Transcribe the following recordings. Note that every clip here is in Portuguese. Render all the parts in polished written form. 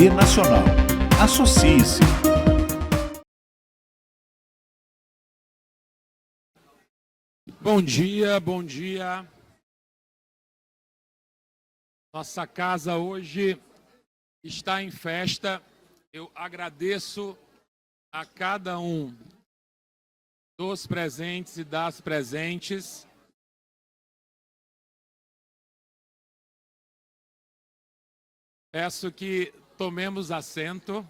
OAB Nacional. Associe-se. Bom dia, bom dia. Nossa casa hoje está em festa. Eu agradeço a cada um dos presentes e das presentes. Peço que tomemos assento.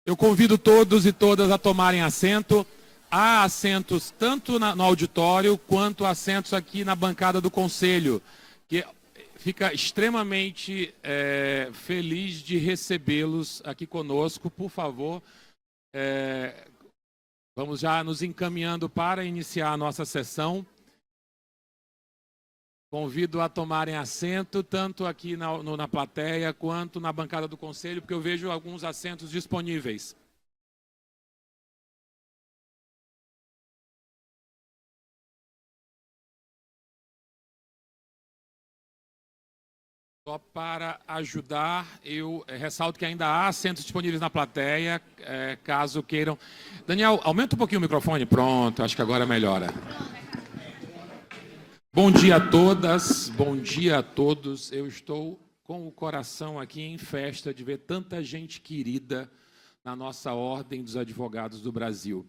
Eu convido todos e todas a tomarem assento. Há assentos tanto no auditório quanto assentos aqui na bancada do Conselho, que fica extremamente feliz de recebê-los aqui conosco. Por favor, vamos já nos encaminhando para iniciar a nossa sessão. Convido a tomarem assento, tanto aqui na plateia, quanto na bancada do Conselho, porque eu vejo alguns assentos disponíveis. Só para ajudar, eu ressalto que ainda há assentos disponíveis na plateia, caso queiram. Daniel, aumenta um pouquinho o microfone. Pronto, acho que agora melhora. Bom dia a todas, bom dia a todos. Eu estou com o coração aqui em festa de ver tanta gente querida na nossa Ordem dos Advogados do Brasil.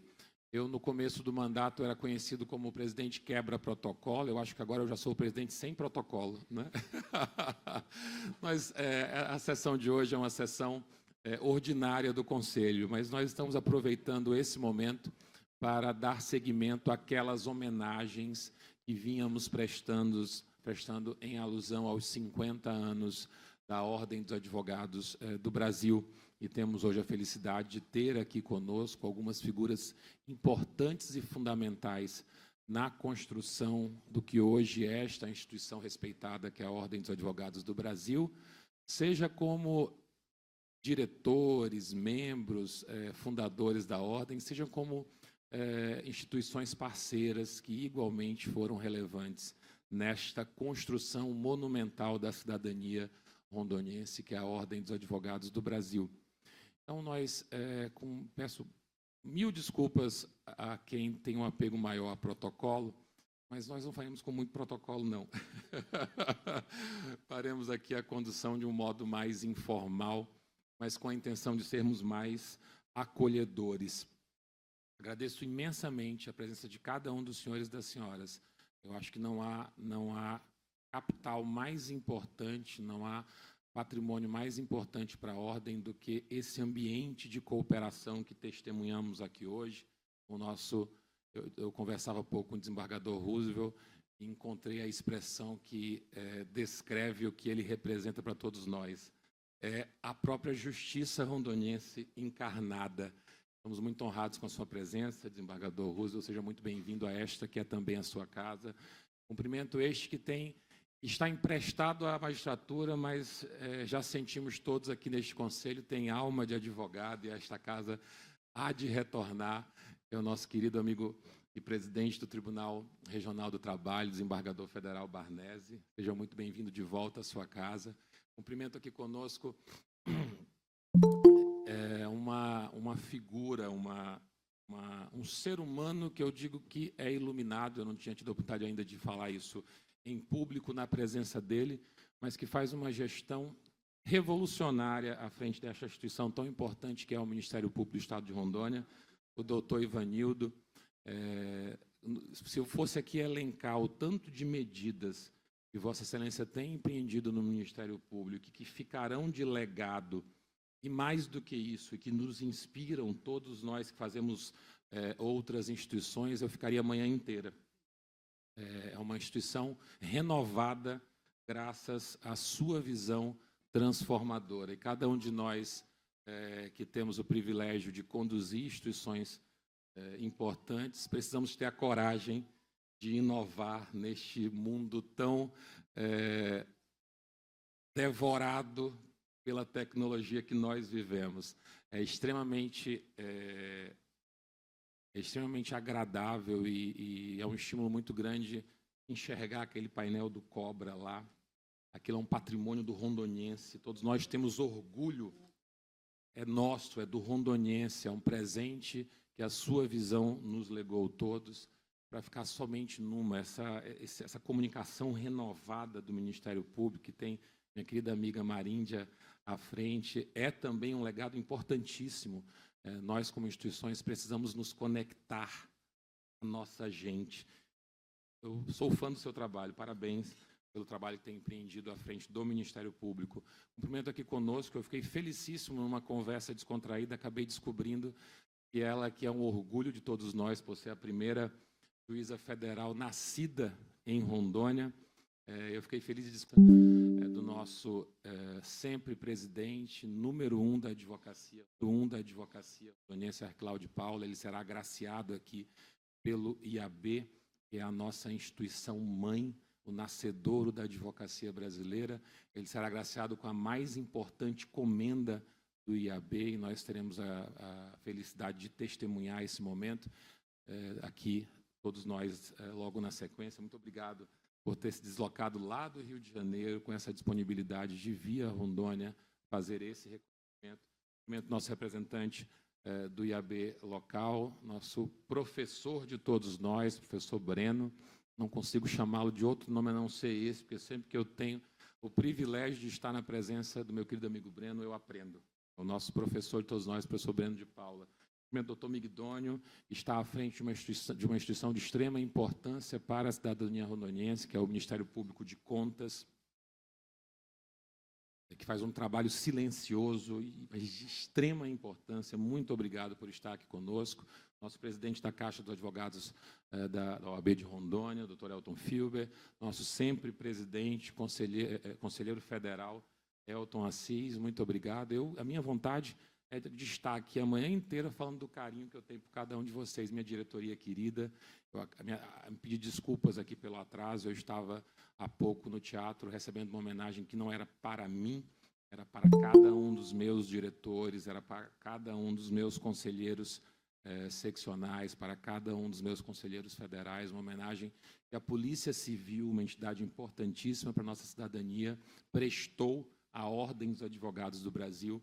Eu, no começo do mandato, era conhecido como o presidente quebra-protocolo. Eu acho que agora eu já sou o presidente sem protocolo, né? Mas a sessão de hoje é uma sessão ordinária do Conselho, mas nós estamos aproveitando esse momento para dar seguimento àquelas homenagens que vínhamos prestando em alusão aos 50 anos da Ordem dos Advogados do Brasil. E temos hoje a felicidade de ter aqui conosco algumas figuras importantes e fundamentais na construção do que hoje é esta instituição respeitada, que é a Ordem dos Advogados do Brasil, seja como diretores, membros, fundadores da Ordem, seja como instituições parceiras que igualmente foram relevantes nesta construção monumental da cidadania rondoniense, que é a Ordem dos Advogados do Brasil. Então, nós peço mil desculpas a quem tem um apego maior a protocolo, mas nós não faremos com muito protocolo, não. Faremos aqui a condução de um modo mais informal, mas com a intenção de sermos mais acolhedores. Agradeço imensamente a presença de cada um dos senhores e das senhoras. Eu acho que não há capital mais importante, não há patrimônio mais importante para a Ordem do que esse ambiente de cooperação que testemunhamos aqui hoje. Eu conversava há pouco com o desembargador Roosevelt e encontrei a expressão que descreve o que ele representa para todos nós. É a própria justiça rondoniense encarnada. Estamos muito honrados com a sua presença, desembargador Roosevelt. Seja muito bem-vindo a esta, que é também a sua casa. Cumprimento este que está emprestado à magistratura, mas já sentimos todos aqui neste conselho, tem alma de advogado e esta casa há de retornar. É o nosso querido amigo e presidente do Tribunal Regional do Trabalho, desembargador federal Barnese. Seja muito bem-vindo de volta à sua casa. Cumprimento aqui conosco uma figura, um ser humano que eu digo que é iluminado. Eu não tinha tido a oportunidade ainda de falar isso em público, na presença dele, mas que faz uma gestão revolucionária à frente desta instituição tão importante que é o Ministério Público do Estado de Rondônia, o doutor Ivanildo. Se eu fosse aqui elencar o tanto de medidas que Vossa Excelência tem empreendido no Ministério Público, que ficarão de legado, e mais do que isso, e que nos inspiram, todos nós que fazemos outras instituições, eu ficaria a manhã inteira. É uma instituição renovada graças à sua visão transformadora. E cada um de nós que temos o privilégio de conduzir instituições importantes, precisamos ter a coragem de inovar neste mundo tão devorado pela tecnologia que nós vivemos. É extremamente agradável e é um estímulo muito grande enxergar aquele painel do Cobra lá. Aquilo é um patrimônio do rondoniense. Todos nós temos orgulho. É nosso, é do rondoniense. É um presente que a sua visão nos legou todos para ficar somente numa. Essa comunicação renovada do Ministério Público, que tem minha querida amiga Maríndia à frente, é também um legado importantíssimo. Nós, como instituições, precisamos nos conectar à nossa gente. Eu sou fã do seu trabalho, parabéns pelo trabalho que tem empreendido à frente do Ministério Público. Cumprimento aqui conosco, eu fiquei felicíssimo numa conversa descontraída, acabei descobrindo que ela, que é um orgulho de todos nós, por ser a primeira juíza federal nascida em Rondônia. Eu fiquei feliz de descobrir do nosso sempre presidente, número 1 da advocacia, rondoniense Arclau de Paula. Ele será agraciado aqui pelo IAB, que é a nossa instituição mãe, o nascedouro da advocacia brasileira. Ele será agraciado com a mais importante comenda do IAB, e nós teremos a felicidade de testemunhar esse momento aqui, todos nós, logo na sequência. Muito obrigado por ter se deslocado lá do Rio de Janeiro, com essa disponibilidade de vir a Rondônia fazer esse reconhecimento. Nosso representante do IAB local, nosso professor de todos nós, professor Breno. Não consigo chamá-lo de outro nome a não ser esse, porque sempre que eu tenho o privilégio de estar na presença do meu querido amigo Breno, eu aprendo. O nosso professor de todos nós, professor Breno de Paula. O doutor Migdônio está à frente de uma instituição de extrema importância para a cidadania rondoniense, que é o Ministério Público de Contas, que faz um trabalho silencioso e de extrema importância. Muito obrigado por estar aqui conosco. Nosso presidente da Caixa dos Advogados da OAB de Rondônia, doutor Elton Filber, nosso sempre presidente, conselheiro federal, Elton Assis, muito obrigado. A minha vontade é de estar aqui a manhã inteira falando do carinho que eu tenho por cada um de vocês, minha diretoria querida. Me pedi desculpas aqui pelo atraso, eu estava há pouco no teatro recebendo uma homenagem que não era para mim, era para cada um dos meus diretores, era para cada um dos meus conselheiros seccionais, para cada um dos meus conselheiros federais, uma homenagem que a Polícia Civil, uma entidade importantíssima para a nossa cidadania, prestou à Ordem dos Advogados do Brasil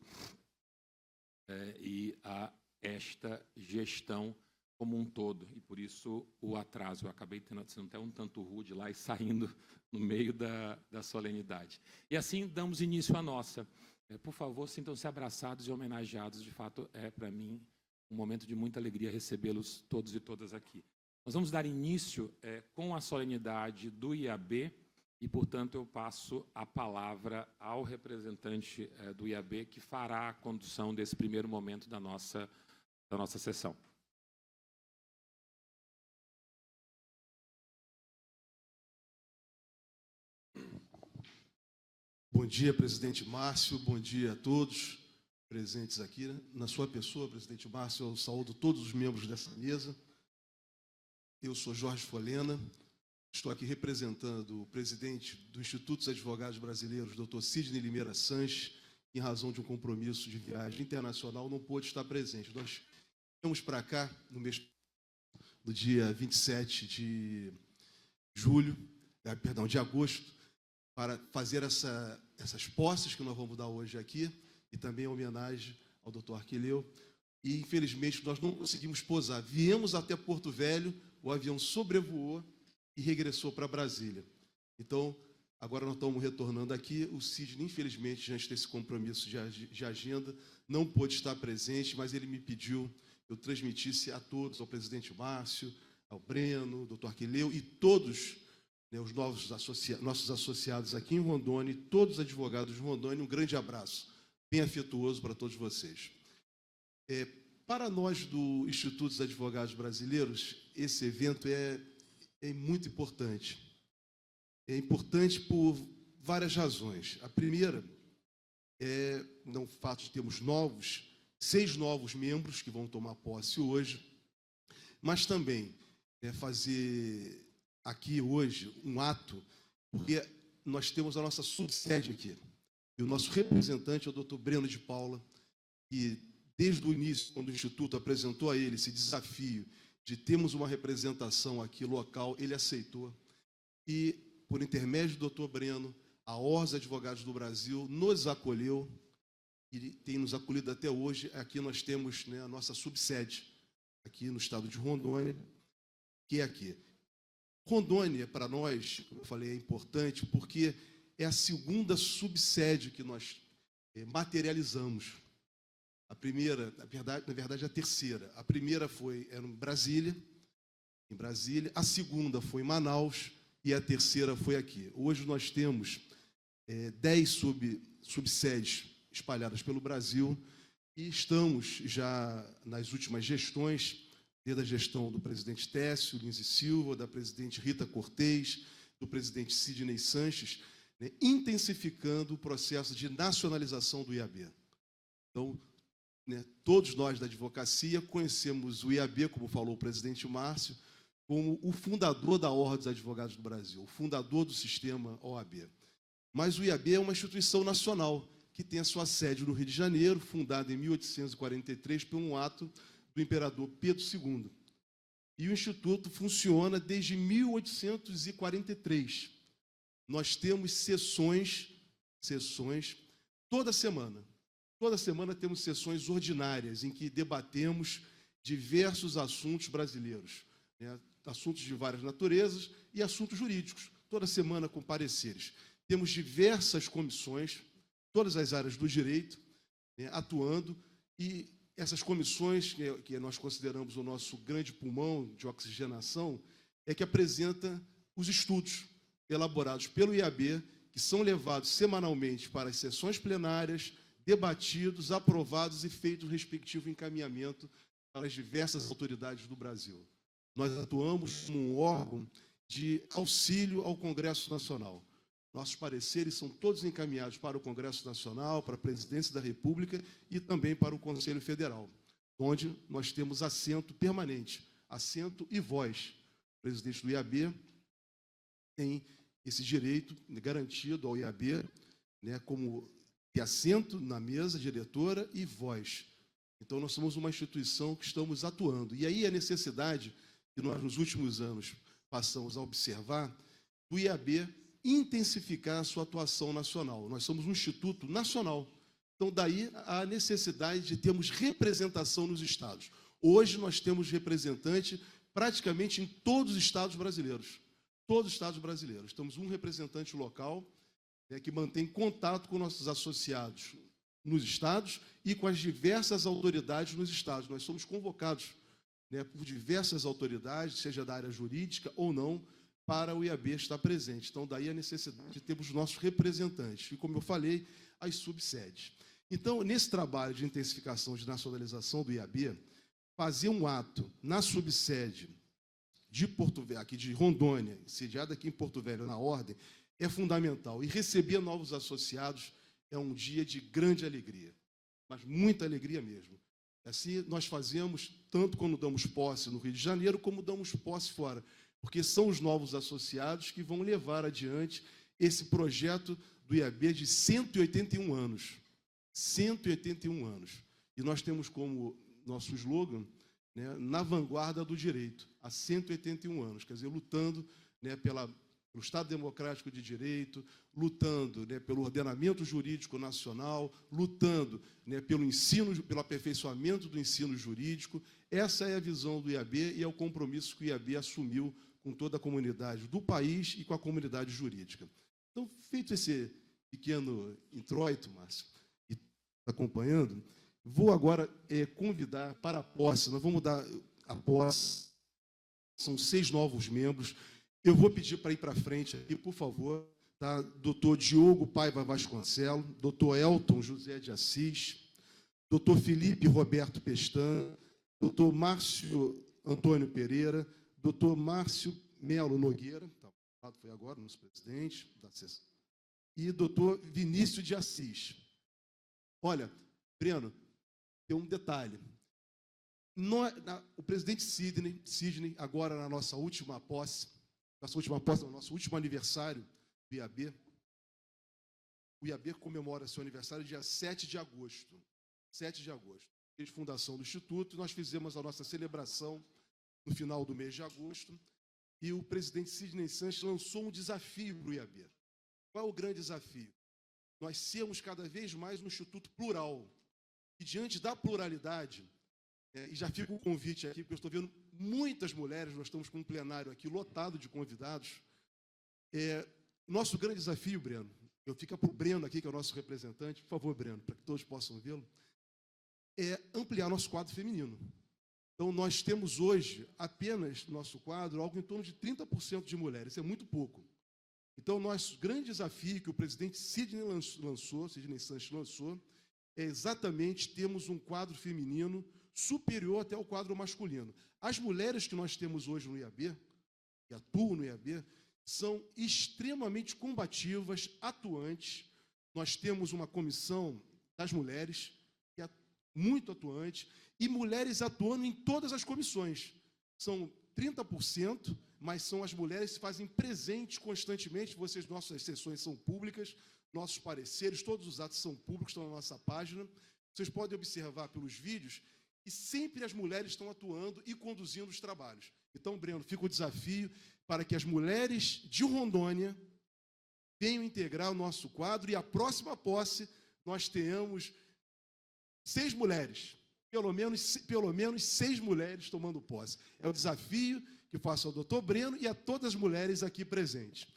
e a esta gestão como um todo. E, por isso, o atraso. Eu acabei sendo até um tanto rude lá e saindo no meio da solenidade. E assim damos início à nossa. Por favor, sintam-se abraçados e homenageados. De fato, é para mim um momento de muita alegria recebê-los todos e todas aqui. Nós vamos dar início com a solenidade do IAB e, portanto, eu passo a palavra ao representante do IAB, que fará a condução desse primeiro momento da nossa sessão. Bom dia, presidente Márcio, bom dia a todos presentes aqui. Na sua pessoa, presidente Márcio, eu saúdo todos os membros dessa mesa. Eu sou Jorge Folena, estou aqui representando o presidente do Instituto dos Advogados Brasileiros, doutor Sidney Limeira Sanches, que, em razão de um compromisso de viagem internacional, não pôde estar presente. Nós viemos para cá no mês do dia 27 de agosto, para fazer essas posses que nós vamos dar hoje aqui, e também a homenagem ao doutor Arquileu. E, infelizmente, nós não conseguimos pousar. Viemos até Porto Velho, o avião sobrevoou e regressou para Brasília. Então, agora nós estamos retornando aqui. O Sidney, infelizmente, diante desse compromisso de agenda, não pôde estar presente, mas ele me pediu eu transmitisse a todos, ao presidente Márcio, ao Breno, ao doutor Aquileu e todos, né, os nossos associados aqui em Rondônia, e todos os advogados de Rondônia, um grande abraço, bem afetuoso para todos vocês. Para nós do Instituto dos Advogados Brasileiros, esse evento é muito importante. É importante por várias razões. A primeira é o fato de termos 6 novos membros que vão tomar posse hoje, mas também fazer aqui hoje um ato, porque nós temos a nossa subsede aqui. E o nosso representante é o doutor Breno de Paula, que desde o início, quando o Instituto apresentou a ele esse desafio de termos uma representação aqui local, ele aceitou. E, por intermédio do doutor Breno, a Ordem dos Advogados do Brasil nos acolheu e tem nos acolhido até hoje. Aqui nós temos, né, a nossa subsede, aqui no estado de Rondônia, que é aqui. Rondônia, para nós, como eu falei, é importante porque é a segunda subsede que nós materializamos. A primeira, na verdade, a terceira. A primeira era em Brasília, a segunda foi em Manaus e a terceira foi aqui. Hoje nós temos 10 subsedes espalhadas pelo Brasil e estamos já nas últimas gestões, desde a gestão do presidente Técio Lins e Silva, da presidente Rita Cortez, do presidente Sidney Sanches, né, intensificando o processo de nacionalização do IAB. Então, né, todos nós da advocacia conhecemos o IAB, como falou o presidente Márcio, como o fundador da Ordem dos Advogados do Brasil, o fundador do sistema OAB. Mas o IAB é uma instituição nacional que tem a sua sede no Rio de Janeiro, fundada em 1843 por um ato do imperador Pedro II. E o Instituto funciona desde 1843. Nós temos sessões toda semana. Toda semana temos sessões ordinárias em que debatemos diversos assuntos brasileiros, né? Assuntos de várias naturezas e assuntos jurídicos, toda semana com pareceres. Temos diversas comissões, todas as áreas do direito, né, atuando, e essas comissões, que nós consideramos o nosso grande pulmão de oxigenação, é que apresenta os estudos elaborados pelo IAB, que são levados semanalmente para as sessões plenárias, debatidos, aprovados e feito o respectivo encaminhamento para as diversas autoridades do Brasil. Nós atuamos como um órgão de auxílio ao Congresso Nacional. Nossos pareceres são todos encaminhados para o Congresso Nacional, para a Presidência da República e também para o Conselho Federal, onde nós temos assento permanente, assento e voz. O presidente do IAB tem esse direito garantido ao IAB, né, como ter assento na mesa diretora e voz. Então, nós somos uma instituição que estamos atuando. E aí a necessidade que nós, nos últimos anos, passamos a observar, do IAB intensificar a sua atuação nacional. Nós somos um instituto nacional. Então, daí a necessidade de termos representação nos estados. Hoje, nós temos representante praticamente em todos os estados brasileiros. Todos os estados brasileiros. Temos um representante local, né, que mantém contato com nossos associados nos estados e com as diversas autoridades nos estados. Nós somos convocados, né, por diversas autoridades, seja da área jurídica ou não, para o IAB estar presente. Então, daí a necessidade de termos nossos representantes. E, como eu falei, as subsedes. Então, nesse trabalho de intensificação de nacionalização do IAB, fazer um ato na subsede de Porto Velho, aqui de Rondônia, sediada aqui em Porto Velho, na Ordem, é fundamental. E receber novos associados é um dia de grande alegria, mas muita alegria mesmo. Assim, nós fazemos, tanto quando damos posse no Rio de Janeiro, como damos posse fora, porque são os novos associados que vão levar adiante esse projeto do IAB de 181 anos. 181 anos. E nós temos como nosso slogan, né, na vanguarda do direito, há 181 anos, quer dizer, lutando, né, pelo Estado Democrático de Direito, lutando, né, pelo ordenamento jurídico nacional, lutando, né, pelo ensino, pelo aperfeiçoamento do ensino jurídico. Essa é a visão do IAB e é o compromisso que o IAB assumiu com toda a comunidade do país e com a comunidade jurídica. Então, feito esse pequeno introito, Márcio, e acompanhando, Vou agora convidar para a posse, nós vamos dar a posse, são 6 novos membros. Eu vou pedir para ir para frente aqui, por favor, tá? Doutor Diogo Paiva Vasconcelos, doutor Elton José de Assis, doutor Felipe Roberto Pestana, doutor Márcio Antônio Pereira, doutor Márcio Melo Nogueira, foi agora, nosso presidente da sessão, e doutor Vinícius de Assis. Olha, Breno, tem um detalhe. O presidente Sidney, agora na nossa última posse, no nosso último aniversário do IAB, o IAB comemora seu aniversário dia 7 de agosto. 7 de agosto. Desde a fundação do Instituto, nós fizemos a nossa celebração no final do mês de agosto, e o presidente Sidney Sanches lançou um desafio para o IAB. Qual é o grande desafio? Nós sermos cada vez mais um instituto plural. E diante da pluralidade, e já fica o convite aqui, porque eu estou vendo muitas mulheres, nós estamos com um plenário aqui lotado de convidados. Nosso grande desafio, Breno, eu fico para o Breno aqui, que é o nosso representante, por favor, Breno, para que todos possam vê-lo, é ampliar nosso quadro feminino. Então, nós temos hoje, apenas no nosso quadro, algo em torno de 30% de mulheres, isso é muito pouco. Então, nosso grande desafio que o presidente Sidney Sanches lançou, é exatamente termos um quadro feminino superior até ao quadro masculino. As mulheres que nós temos hoje no IAB, que atuam no IAB, são extremamente combativas, atuantes. Nós temos uma comissão das mulheres, que é muito atuante, e mulheres atuando em todas as comissões. São 30%, mas são as mulheres que se fazem presentes constantemente. Nossas sessões são públicas, nossos pareceres, todos os atos são públicos, estão na nossa página. Vocês podem observar pelos vídeos que sempre as mulheres estão atuando e conduzindo os trabalhos. Então, Breno, fica o desafio para que as mulheres de Rondônia venham integrar o nosso quadro, e a próxima posse nós tenhamos 6 mulheres, pelo menos 6 mulheres tomando posse. É o desafio que faço ao doutor Breno e a todas as mulheres aqui presentes.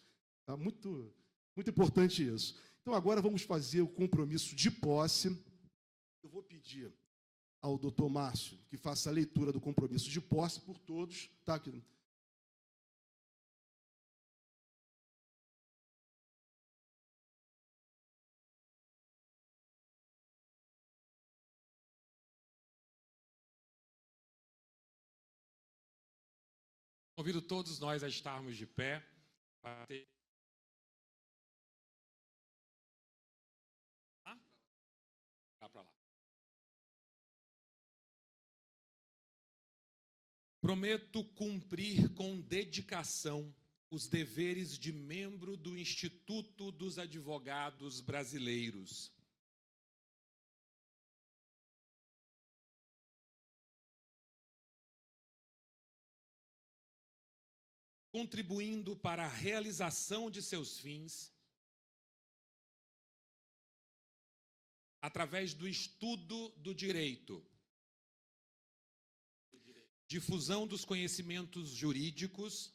Tá? Muito importante isso. Então, agora vamos fazer o compromisso de posse. Eu vou pedir ao doutor Márcio que faça a leitura do compromisso de posse por todos. Tá, aqui. Convido todos nós a estarmos de pé para ter... para lá. Prometo cumprir com dedicação os deveres de membro do Instituto dos Advogados Brasileiros. Contribuindo para a realização de seus fins, através do estudo do direito, difusão dos conhecimentos jurídicos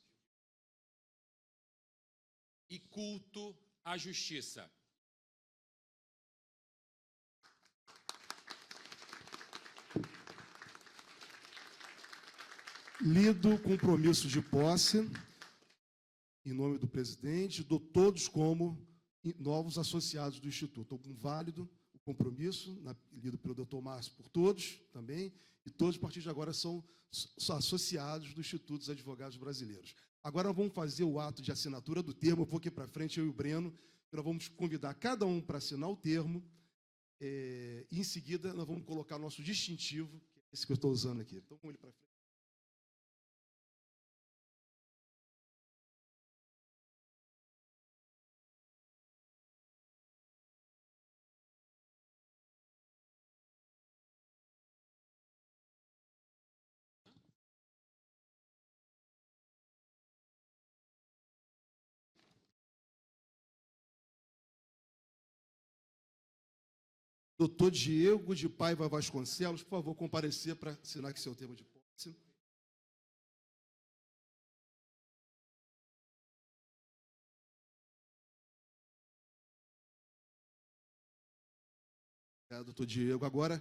e culto à justiça. Lido o compromisso de posse, em nome do presidente, dou todos como novos associados do Instituto. Então, válido o compromisso, lido pelo doutor Márcio por todos também, e todos, a partir de agora, são associados do Instituto dos Advogados Brasileiros. Agora vamos fazer o ato de assinatura do termo. Eu vou aqui para frente, eu e o Breno, nós vamos convidar cada um para assinar o termo, e em seguida nós vamos colocar o nosso distintivo, que é esse que eu estou usando aqui. Então, vamos ele para frente. Doutor Diego de Paiva Vasconcelos, por favor, comparecer para assinar aqui seu termo de posse. Doutor Diego. Agora,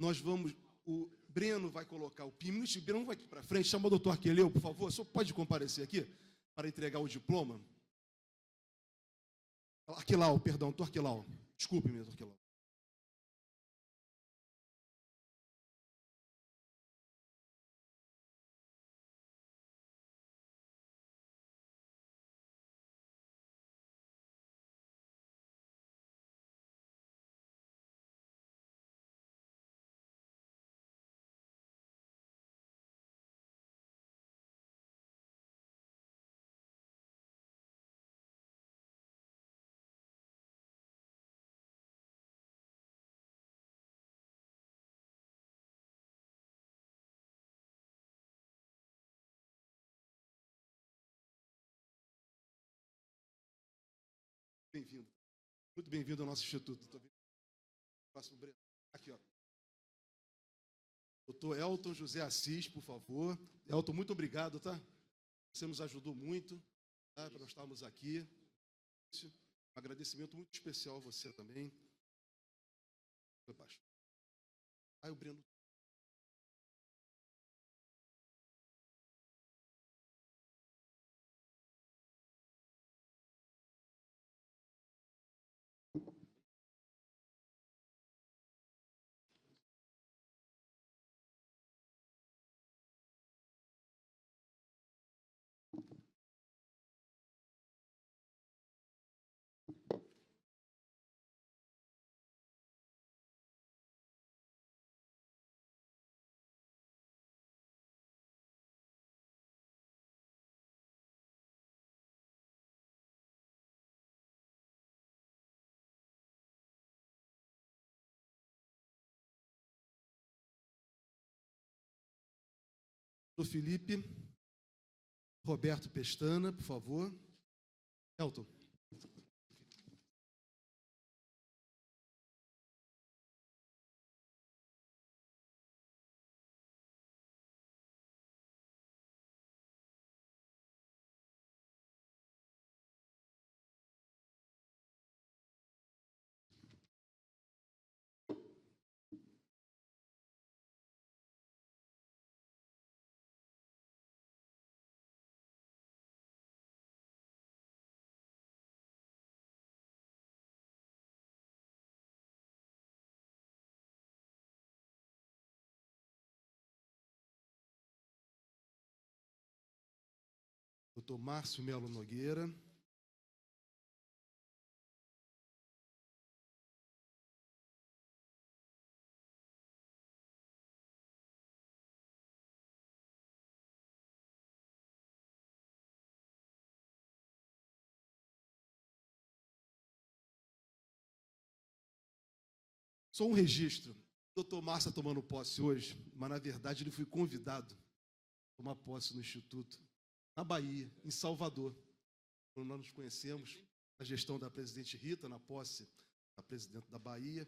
Nós vamos... O Breno vai colocar o pino. O Breno vai aqui para frente. Chama o doutor Arqueleu, por favor. O senhor pode comparecer aqui para entregar o diploma? Arquelau, perdão, doutor Arquelau. Desculpe-me, doutor Arquelau. Bem-vindo. Muito bem-vindo ao nosso instituto. Próximo, Breno. Aqui, ó. Doutor Elton José Assis, por favor. Elton, muito obrigado, tá? Você nos ajudou muito, tá? Para nós estarmos aqui. Um agradecimento muito especial a você também. Foi baixo. Aí o Breno. Doutor Felipe Roberto Pestana, por favor. Elton. Doutor Márcio Melo Nogueira. Só um registro. O doutor Márcio está tomando posse hoje, mas, na verdade, ele foi convidado a tomar posse no Instituto, na Bahia, em Salvador. Quando nós nos conhecemos, a gestão da presidente Rita, na posse da presidente da Bahia.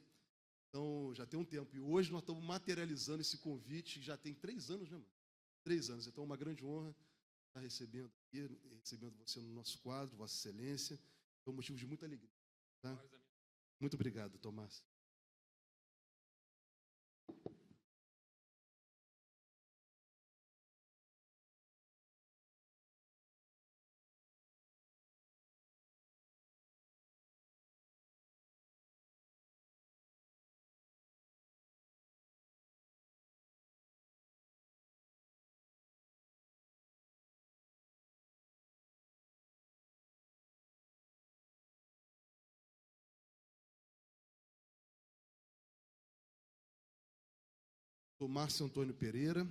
Então, já tem um tempo. E hoje nós estamos materializando esse convite, que já tem 3 anos, né, mano? 3 anos. Então, é uma grande honra estar recebendo você no nosso quadro, Vossa Excelência. É um motivo de muita alegria. Tá? Muito obrigado, Tomás. Doutor Márcio Antônio Pereira.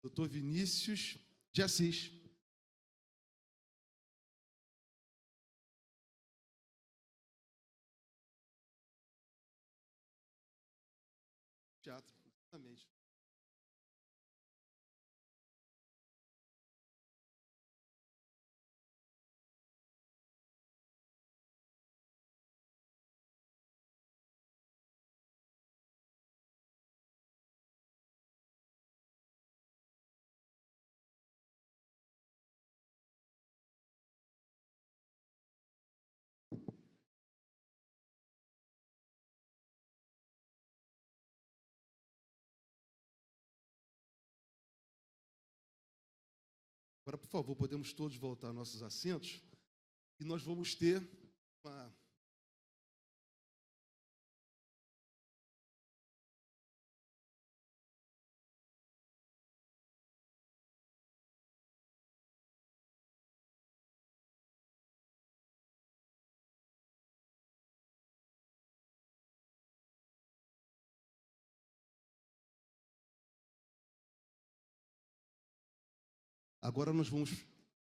Dr. Vinícius de Assis. Teatro, exatamente. Agora, por favor, podemos todos voltar aos nossos assentos e nós vamos ter uma... Agora nós vamos,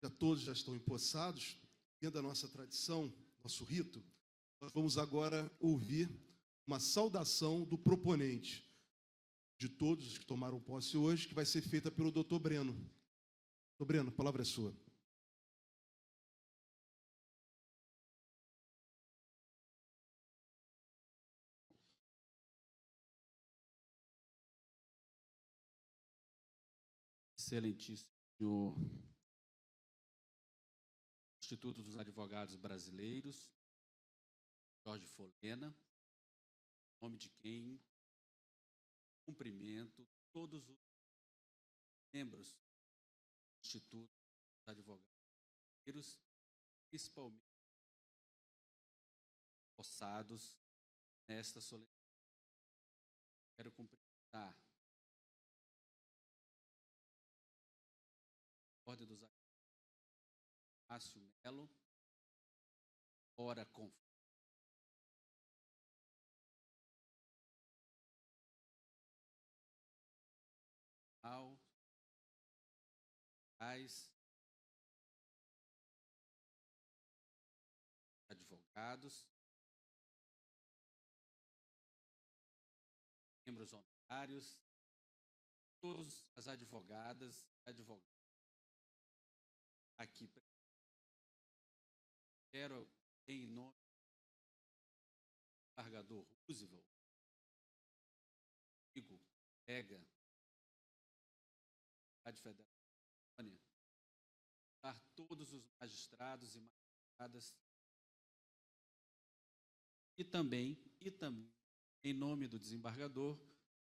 já todos já estão empossados, dentro da nossa tradição, nosso rito, nós vamos agora ouvir uma saudação do proponente, de todos que tomaram posse hoje, que vai ser feita pelo Dr. Breno. Dr. Breno, a palavra é sua. Excelentíssimo Instituto dos Advogados Brasileiros, Jorge Folena, em nome de quem cumprimento todos os membros do Instituto dos Advogados Brasileiros, principalmente possados nesta solenidade. Quero cumprimentar a Ordem dos Advogados, Márcio Melo, ora com advogados, membros honorários, todas as advogadas e advogados aqui presentes. Quero, em nome do desembargador Roosevelt, amigo, colega, da Federal, dar todos os magistrados e magistradas e também, em nome do desembargador,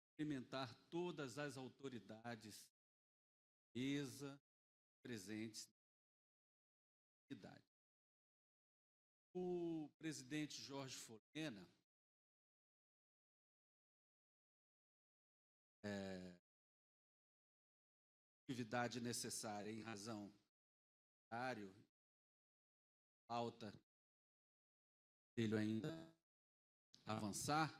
cumprimentar todas as autoridades presentes na cidade. O presidente Jorge Folena atividade necessária em razão do horário, falta dele ainda avançar,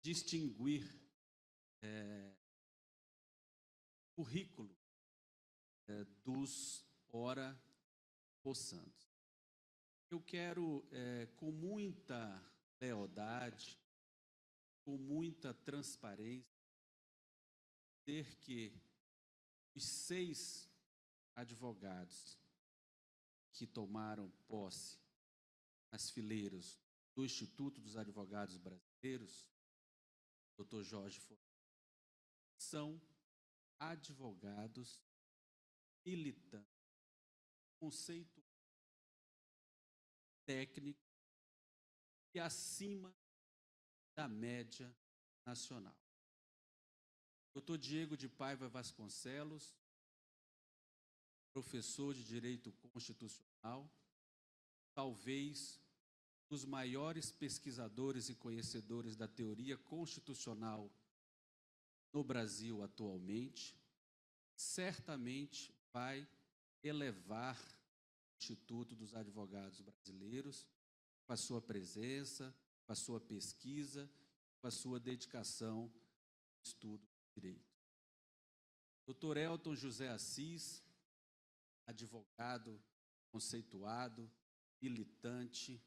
distinguir currículo dos ora possantes. Eu quero, com muita lealdade, com muita transparência, dizer que os 6 advogados que tomaram posse nas fileiras do Instituto dos Advogados Brasileiros, Dr. Jorge Folena, são advogados militantes, conceito técnico e acima da média nacional. Dr. Diego de Paiva Vasconcelos, professor de Direito Constitucional, talvez um dos maiores pesquisadores e conhecedores da teoria constitucional no Brasil atualmente, certamente vai elevar o Instituto dos Advogados Brasileiros com a sua presença, com a sua pesquisa, com a sua dedicação ao estudo do direito. Dr. Elton José Assis, advogado conceituado, militante,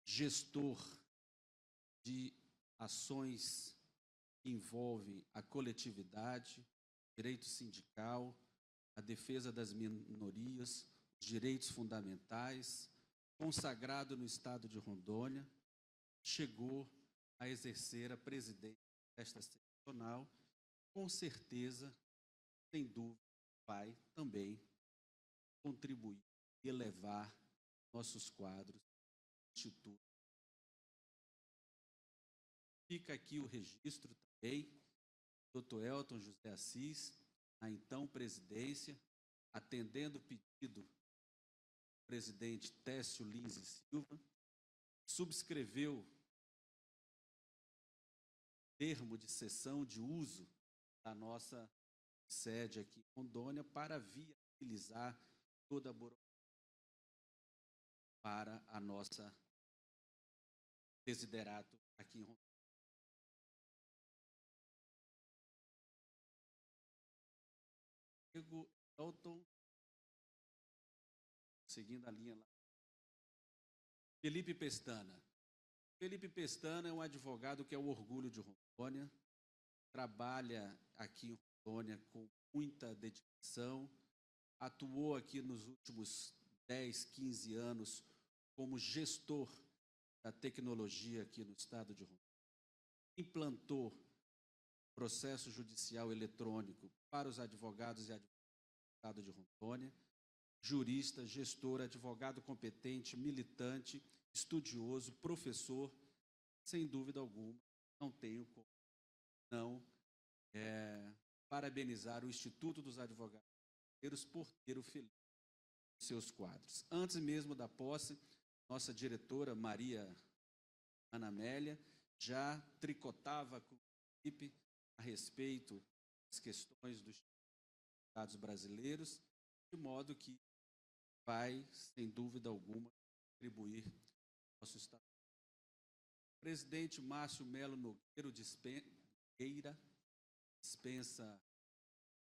gestor de ações que envolvem a coletividade, direito sindical, a defesa das minorias, os direitos fundamentais, consagrado no estado de Rondônia, chegou a exercer a presidência desta seccional, com certeza, sem dúvida, vai também contribuir e elevar nossos quadros do Instituto. Fica aqui o registro também, Dr. Elton José Assis, a então presidência, atendendo o pedido do presidente Técio Lins e Silva, subscreveu termo de cessão de uso da nossa sede aqui em Rondônia para viabilizar toda a burocracia para a nossa desiderato aqui em Rondônia. Diego Elton, seguindo a linha lá. Felipe Pestana. Felipe Pestana é um advogado que é o orgulho de Rondônia, trabalha aqui em Rondônia com muita dedicação, atuou aqui nos últimos 10, 15 anos como gestor da tecnologia aqui no estado de Rondônia, implantou processo judicial eletrônico para os advogados e advogadas do estado de Rondônia, jurista, gestor, advogado competente, militante, estudioso, professor, sem dúvida alguma, não tenho como não parabenizar o Instituto dos Advogados Brasileiros por ter o Felipe em seus quadros. Antes mesmo da posse, nossa diretora, Maria Ana Amélia, já tricotava com o Felipe a respeito das questões dos Estados brasileiros, de modo que vai, sem dúvida alguma, contribuir ao nosso Estado. O presidente Márcio Melo Nogueira dispensa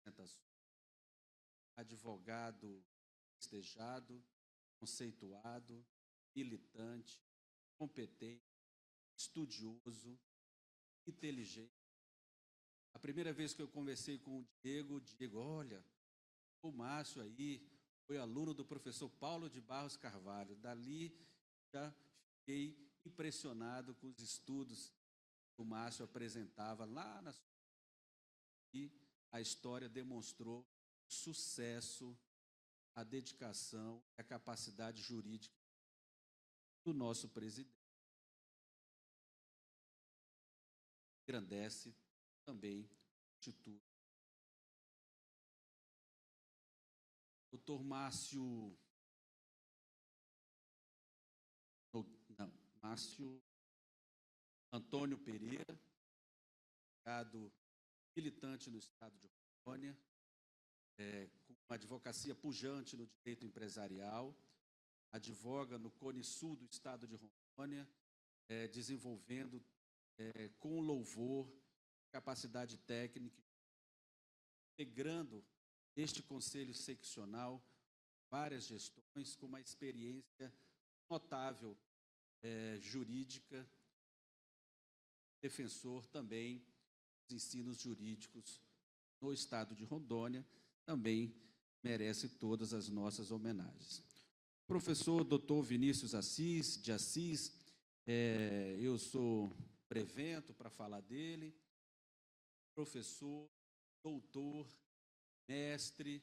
apresentações, advogado prestigiado, conceituado, militante, competente, estudioso, inteligente. A primeira vez que eu conversei com o Diego, olha, o Márcio aí foi aluno do professor Paulo de Barros Carvalho. Dali já fiquei impressionado com os estudos que o Márcio apresentava lá na sua... E a história demonstrou o sucesso, a dedicação e a capacidade jurídica do nosso presidente. Engrandece também o Instituto. Dr. Márcio Antônio Pereira, advogado militante no estado de Rondônia, com uma advocacia pujante no direito empresarial, advoga no Cone Sul do estado de Rondônia, desenvolvendo com louvor, capacidade técnica, integrando este conselho seccional várias gestões com uma experiência notável jurídica, defensor também dos ensinos jurídicos no estado de Rondônia, também merece todas as nossas homenagens. Professor Dr. Vinícius de Assis, eu sou prevento para falar dele, professor, doutor, mestre,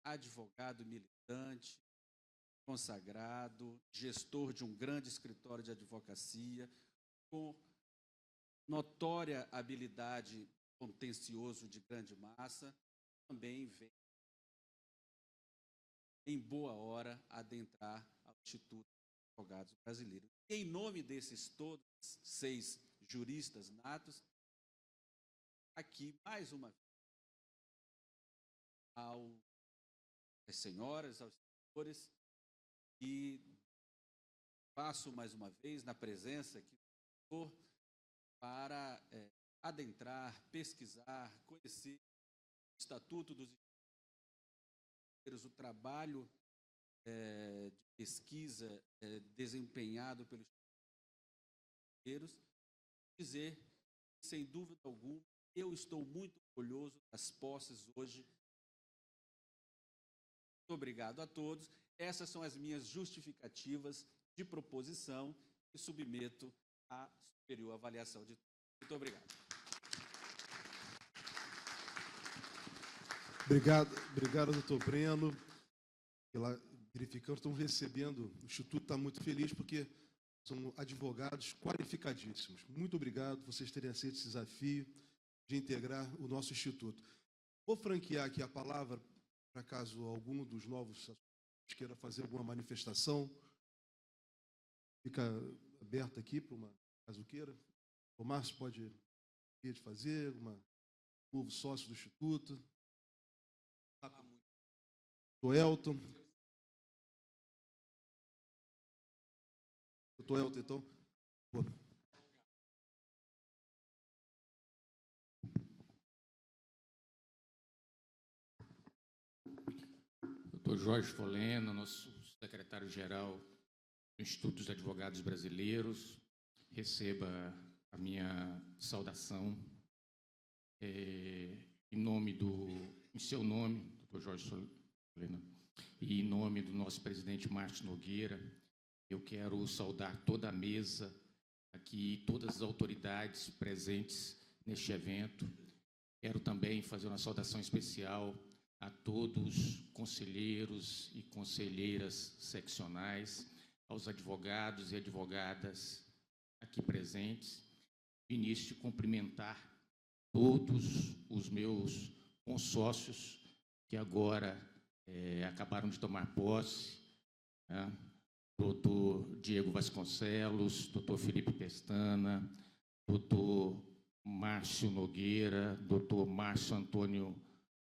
advogado militante, consagrado, gestor de um grande escritório de advocacia, com notória habilidade contencioso de grande massa, também vem em boa hora adentrar ao Instituto dos Advogados Brasileiros. Em nome desses todos 6 juristas natos, aqui mais uma vez às senhoras, aos senhores, e passo mais uma vez na presença aqui do senhor para adentrar, pesquisar, conhecer o Estatuto dos Engenheiros, o trabalho de pesquisa desempenhado pelos engenheiros, dizer que, sem dúvida alguma, eu estou muito orgulhoso das posses hoje. Muito obrigado a todos. Essas são as minhas justificativas de proposição e submeto à superior avaliação de todos. Muito obrigado. Obrigado, doutor Breno. Verificando, estão recebendo, o Instituto está muito feliz porque são advogados qualificadíssimos. Muito obrigado por vocês terem aceito esse desafio de integrar o nosso Instituto. Vou franquear aqui a palavra para caso algum dos novos queira fazer alguma manifestação. Fica aberto aqui para uma caso queira. O Márcio pode fazer, novo sócio do Instituto. Doutor Elton. Doutor Elton, então. Boa. Doutor Jorge Folena, nosso secretário-geral do Instituto dos Advogados Brasileiros, receba a minha saudação em seu nome, doutor Jorge Folena, e em nome do nosso presidente Márcio Nogueira. Eu quero saudar toda a mesa aqui, todas as autoridades presentes neste evento. Quero também fazer uma saudação especial a todos conselheiros e conselheiras seccionais, aos advogados e advogadas aqui presentes. De início, cumprimentar todos os meus consórcios que agora acabaram de tomar posse, né? Doutor Diego Vasconcelos, doutor Felipe Pestana, doutor Márcio Nogueira, doutor Márcio Antônio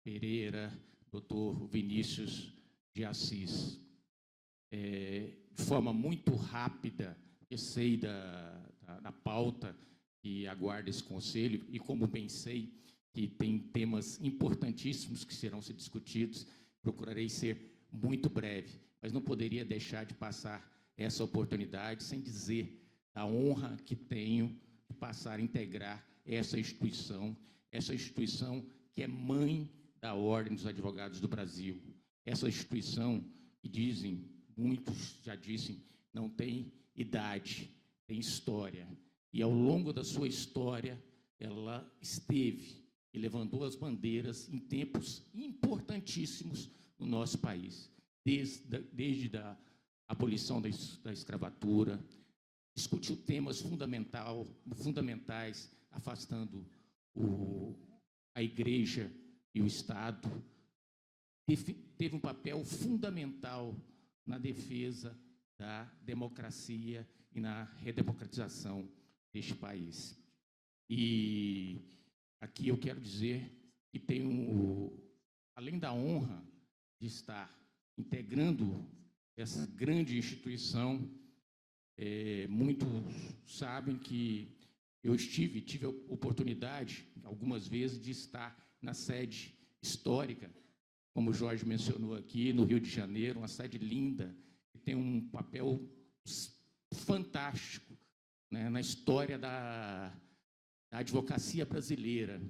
Pereira, doutor Vinícius de Assis. De forma muito rápida, eu sei da pauta que aguarda esse conselho, e como bem sei que tem temas importantíssimos que serão ser discutidos, procurarei ser muito breve, mas não poderia deixar de passar essa oportunidade sem dizer a honra que tenho de passar a integrar essa instituição que é mãe da Ordem dos Advogados do Brasil. Essa instituição que dizem, muitos já dizem, não tem idade, tem história. E ao longo da sua história, ela esteve e levantou as bandeiras em tempos importantíssimos no nosso país. Desde a abolição da escravatura, discutiu temas fundamentais, afastando a Igreja e o Estado. Teve um papel fundamental na defesa da democracia e na redemocratização deste país. E aqui eu quero dizer que tenho, além da honra de estar integrando essa grande instituição, muitos sabem que eu tive a oportunidade, algumas vezes, de estar na sede histórica, como o Jorge mencionou aqui, no Rio de Janeiro, uma sede linda, que tem um papel fantástico, né, na história da advocacia brasileira.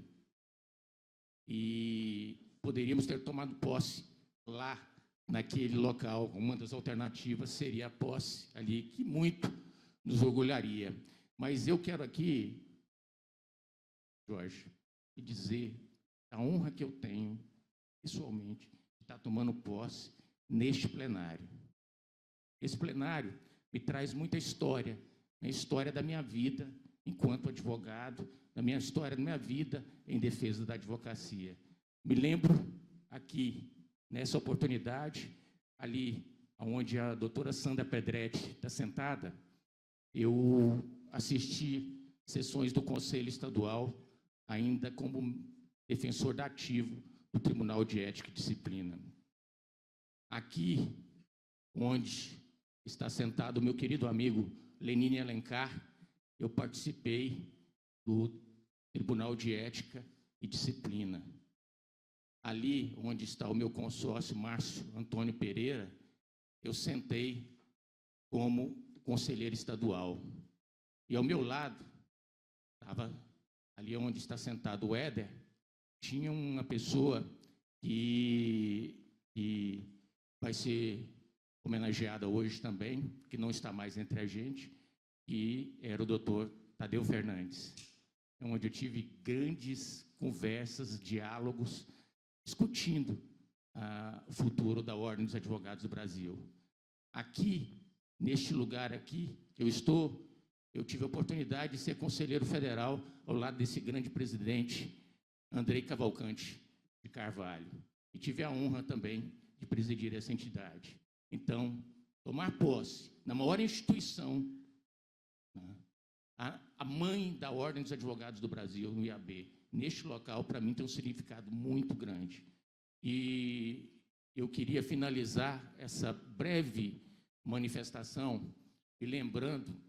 E poderíamos ter tomado posse lá, naquele local. Uma das alternativas seria a posse ali, que muito nos orgulharia. Mas eu quero aqui, Jorge, dizer a honra que eu tenho, pessoalmente, de estar tomando posse neste plenário. Esse plenário me traz muita história, a história da minha vida enquanto advogado, da minha história, da minha vida em defesa da advocacia. Me lembro aqui, nessa oportunidade, ali onde a doutora Sandra Pedretti está sentada, eu assisti sessões do Conselho Estadual, ainda como defensor da ativo do Tribunal de Ética e Disciplina. Aqui, onde está sentado o meu querido amigo Lenine Alencar. Eu participei do Tribunal de Ética e Disciplina. Ali onde está o meu consórcio Márcio Antônio Pereira, eu sentei como conselheiro estadual. E ao meu lado, estava ali onde está sentado o Éder, tinha uma pessoa que vai ser homenageada hoje também, que não está mais entre a gente, que era o doutor Tadeu Fernandes, onde eu tive grandes conversas, diálogos, discutindo o futuro da Ordem dos Advogados do Brasil. Aqui, neste lugar aqui que eu estou, eu tive a oportunidade de ser conselheiro federal ao lado desse grande presidente, Andrei Cavalcante de Carvalho. E tive a honra também de presidir essa entidade. Então, tomar posse na maior instituição, né, a mãe da Ordem dos Advogados do Brasil, no IAB, neste local, para mim, tem um significado muito grande. E eu queria finalizar essa breve manifestação e lembrando,